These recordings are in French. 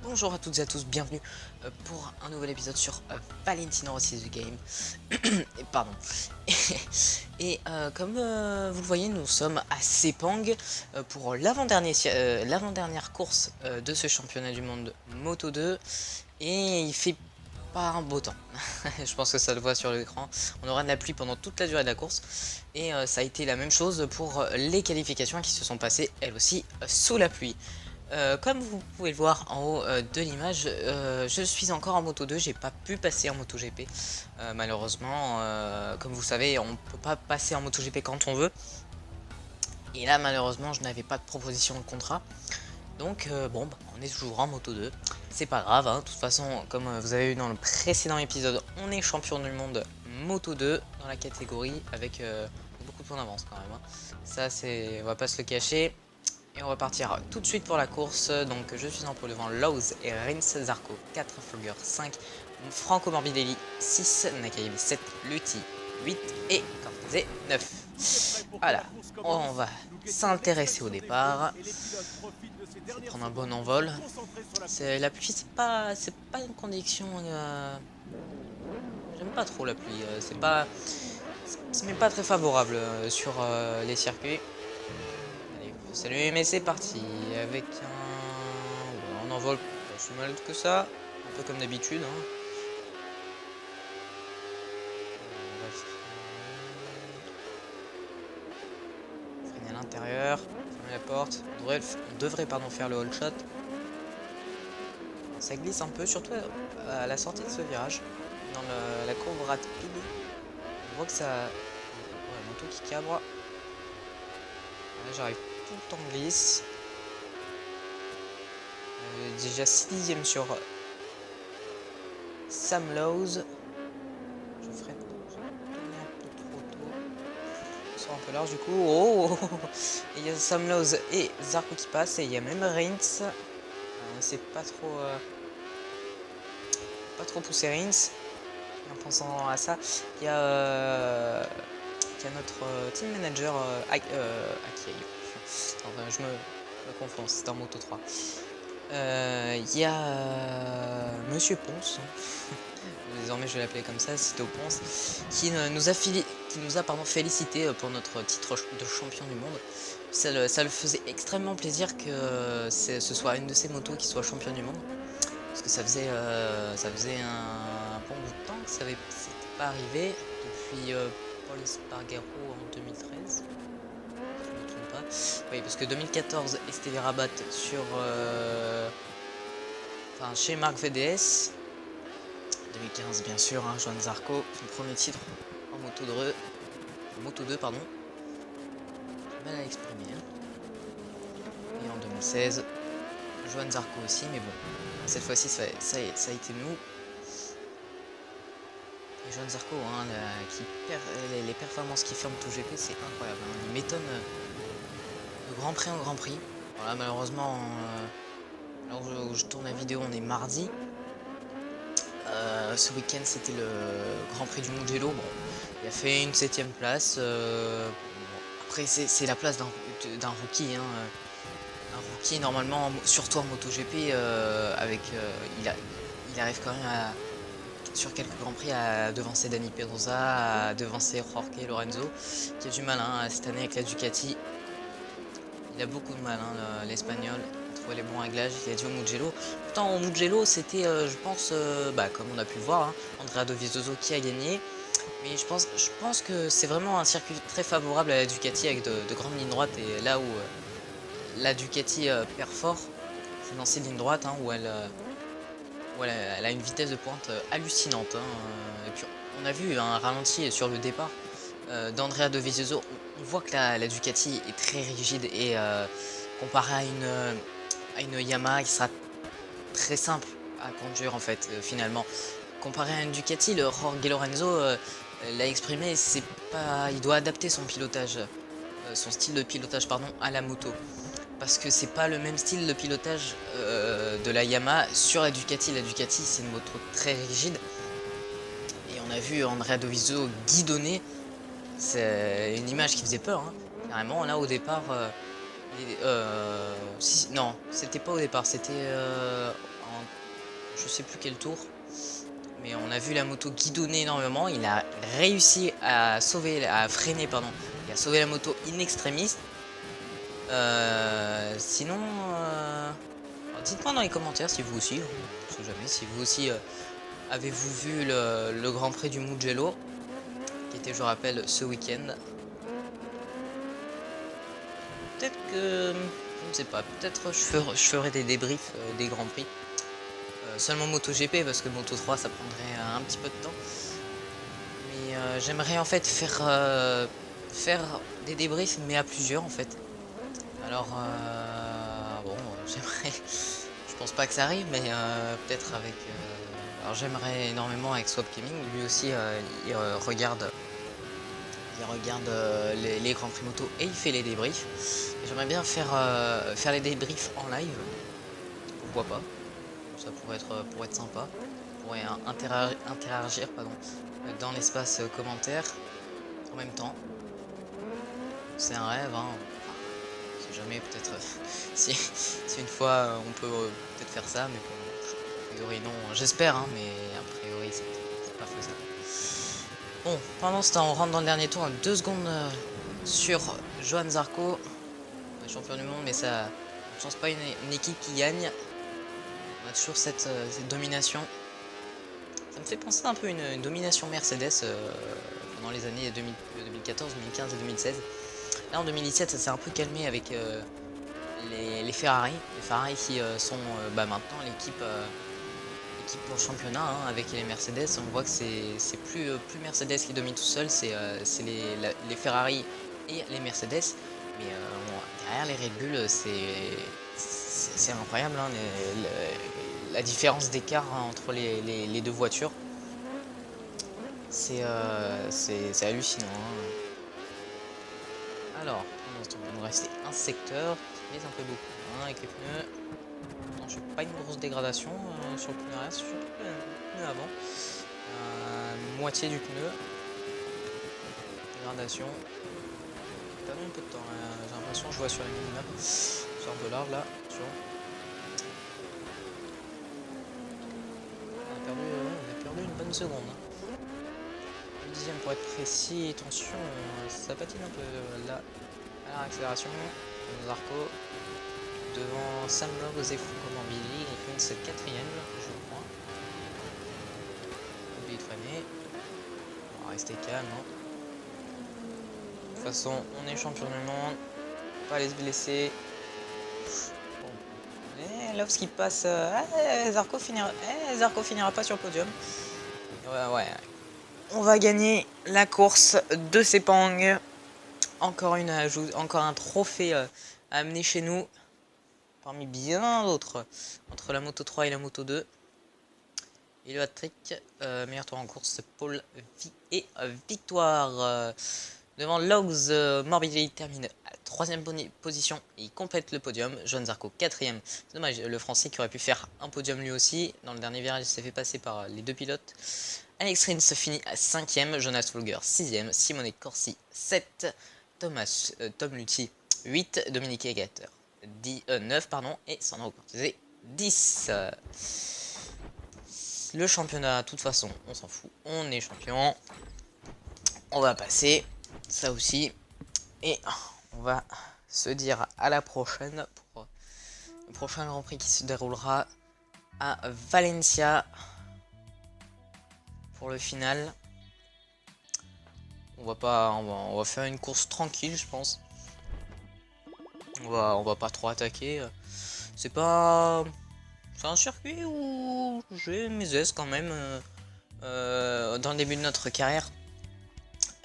Bonjour à toutes et à tous, bienvenue pour un nouvel épisode sur Valentino Rossi The Game. Et pardon. Comme vous le voyez, nous sommes à Sepang pour l'avant-dernière course de ce championnat du monde Moto 2. Et il fait pas un beau temps. Je pense que ça le voit sur l'écran. On aura de la pluie pendant toute la durée de la course. Et ça a été la même chose pour les qualifications qui se sont passées, elles aussi, sous la pluie. Comme vous pouvez le voir en haut de l'image, je suis encore en Moto 2, j'ai pas pu passer en Moto GP. Malheureusement, comme vous savez, on peut pas passer en Moto GP quand on veut. Et là, malheureusement, je n'avais pas de proposition de contrat. Donc, bon, bah, on est toujours en Moto 2. C'est pas grave, hein. De toute façon, comme vous avez vu dans le précédent épisode, on est champion du monde Moto 2 dans la catégorie avec beaucoup de points d'avance quand même, hein. Ça, c'est, on va pas se le cacher. Et on va partir tout de suite pour la course. Donc je suis en pôle devant Lowe's et Rins Zarco 4, Fulgur 5, Franco Morbidelli 6, Nakayemi 7, Lutti 8 et Cortese 9. Voilà, on va s'intéresser au départ. C'est prendre un bon envol. La pluie, c'est pas une condition. J'aime pas trop la pluie. Ce n'est pas très favorable sur les circuits. Salut, mais c'est parti avec un envol pas si mal que ça, un peu comme d'habitude, hein. On va freiner à l'intérieur, fermer la porte. On devrait faire le hold shot. Ça glisse un peu, surtout à la sortie de ce virage, dans la courbe rapide. On voit que ça, ouais, moto qui cabre. Là, j'arrive tout le temps glisse. Déjà 6 dixièmes sur Sam Lowe's. Je freine un peu trop tôt. On sort un peu large du coup. Oh, il y a Sam Lowe's et Zarco qui passe. Et il y a même Rins. C'est pas trop poussé Rins. En pensant à ça, il y a notre team manager Aki. Enfin, je me confonds, c'est un Moto 3. Il y a Monsieur Ponce, désormais je vais l'appeler comme ça, Cito Ponce, qui nous a félicité pour notre titre de champion du monde. Ça le faisait extrêmement plaisir que ce soit une de ces motos qui soit champion du monde. Parce que ça faisait un bon bout de temps que c'était pas arrivé depuis Paul Espargaro en 2013. Je ne me trompe pas. Oui, parce que 2014, Esteve Rabat chez Marc VDS. 2015, bien sûr, hein, Joan Zarco, son premier titre en Moto 2, pardon. J'ai mal à l'exprimer, hein. Et en 2016, Joan Zarco aussi, mais bon, cette fois-ci, ça a été nous. Et Joan Zarco, hein, les performances qu'il fait en MotoGP, c'est incroyable, hein. Il m'étonne de Grand Prix en Grand Prix. Voilà, malheureusement, alors où je tourne la vidéo, on est mardi. Ce week-end, c'était le Grand Prix du Mugello. Bon, il a fait une 7ème place. Bon, après, c'est la place d'un rookie, hein. Un rookie, normalement, surtout en MotoGP, il arrive quand même sur quelques Grands Prix à devancer Dani Pedrosa, à devancer Jorge Lorenzo, qui a du mal, hein, cette année avec la Ducati. Il a beaucoup de mal, hein, l'Espagnol, à trouver les bons réglages. Il a dit au Mugello. Pourtant, au Mugello, c'était, je pense, comme on a pu le voir, hein, Andrea Dovizioso qui a gagné. Mais je pense que c'est vraiment un circuit très favorable à la Ducati avec de grandes lignes droites. Et là où la Ducati perd fort, c'est dans ces lignes droites, hein, où elle a une vitesse de pointe hallucinante, hein. Et puis on a vu un ralenti sur le départ d'Andrea Dovizioso. On voit que la Ducati est très rigide et comparé à une Yamaha qui sera très simple à conduire en fait, finalement. Comparé à une Ducati, le Jorge Lorenzo l'a exprimé, il doit adapter son pilotage, son style de pilotage pardon, à la moto. Parce que c'est pas le même style de pilotage de la Yamaha sur la Ducati. La Ducati, c'est une moto très rigide. Et on a vu Andrea Dovizioso guidonner. C'est une image qui faisait peur, hein. Carrément, là au départ, non, c'était pas au départ, c'était je sais plus quel tour. Mais on a vu la moto guidonner énormément. Il a réussi à freiner, pardon. Il a sauvé la moto in extremis. Sinon, dites-moi dans les commentaires si vous aussi, je sais jamais, si vous aussi avez-vous vu le Grand Prix du Mugello, qui était, je rappelle, ce week-end. Peut-être que, je ne sais pas, peut-être je ferai des débriefs des Grands Prix. Seulement MotoGP, parce que Moto 3 ça prendrait un petit peu de temps. Mais j'aimerais en fait faire des débriefs, mais à plusieurs en fait. Alors, bon, j'aimerais... Je pense pas que ça arrive, mais peut-être avec... Alors j'aimerais énormément avec Swap Gaming, lui aussi il regarde les Grands Prix moto et il fait les débriefs. J'aimerais bien faire les débriefs en live, pourquoi pas. Ça pourrait être sympa. On pourrait interagir pardon, dans l'espace commentaire en même temps. C'est un rêve, hein. On sait jamais, peut-être si une fois on peut peut-être faire ça, mais bon, a priori non, j'espère, hein, mais a priori c'est pas faisable. Bon, pendant ce temps, on rentre dans le dernier tour, 2 secondes sur Johann Zarco, champion du monde, mais ça ne change pas une équipe qui gagne. On a toujours cette domination. Ça me fait penser un peu à une domination Mercedes pendant les années 2014, 2015 et 2016. Là en 2017 ça s'est un peu calmé avec les Ferrari. Les Ferrari qui sont maintenant l'équipe pour le championnat, hein, avec les Mercedes. On voit que c'est plus Mercedes qui domine tout seul, c'est les Ferrari et les Mercedes. Mais bon, derrière les Red Bull c'est incroyable, hein, la différence d'écart entre les deux voitures. C'est hallucinant, hein. Alors, il va nous rester un secteur qui pèse un peu beaucoup, hein, avec les pneus. Non, je fais pas une grosse dégradation sur le pneu arrière, surtout le pneu avant. Moitié du pneu. Dégradation. J'ai perdu un peu de temps, j'ai l'impression que je vois sur les minimap. C'est un peu large là, attention. On a perdu une bonne seconde. Le dixième pour être précis, attention, ça patine un peu là. Alors, accélération, Zarco devant Sam Lowe, Zefouko Morbidelli, Rins 4ème, je crois. Oublié de freiner. On va rester calme. Hein. De toute façon, on est champion du monde. Pas aller se blesser. Bon. Et Lowe qui passe. Zarco finira pas sur le podium. Ouais. On va gagner la course de Sepang. Encore un trophée à amener chez nous. Parmi bien d'autres. Entre la moto 3 et la moto 2. Et le hat-trick. Meilleur tour en course. Paul et victoire. Devant Lowe's, Morbidelli termine à la 3ème position. Et il complète le podium. Johann Zarco 4ème. C'est dommage, le Français qui aurait pu faire un podium lui aussi. Dans le dernier virage, il s'est fait passer par les 2 pilotes. Alex Rins finit à 5ème. Jonas Folger 6ème. Simone Corsi 7. Tom Luthi 8. Dominique Egater 9 pardon. Et Sandro Cortese 10. Le championnat, de toute façon, on s'en fout. On est champion. On va passer ça aussi. Et on va se dire à la prochaine pour le prochain Grand Prix qui se déroulera à Valencia pour le final. On va faire une course tranquille, je pense. On va pas trop attaquer. C'est un circuit où j'ai mes aises quand même dans le début de notre carrière.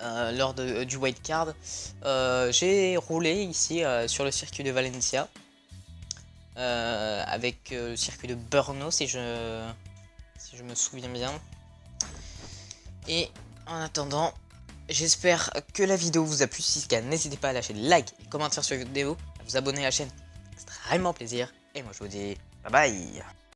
Lors du white card, j'ai roulé ici sur le circuit de Valencia avec le circuit de Brno si je me souviens bien. Et en attendant, j'espère que la vidéo vous a plu. Si c'est le cas, n'hésitez pas à lâcher des likes et commentaires sur la vidéo, à vous abonner à la chaîne, extrêmement plaisir. Et moi je vous dis bye bye.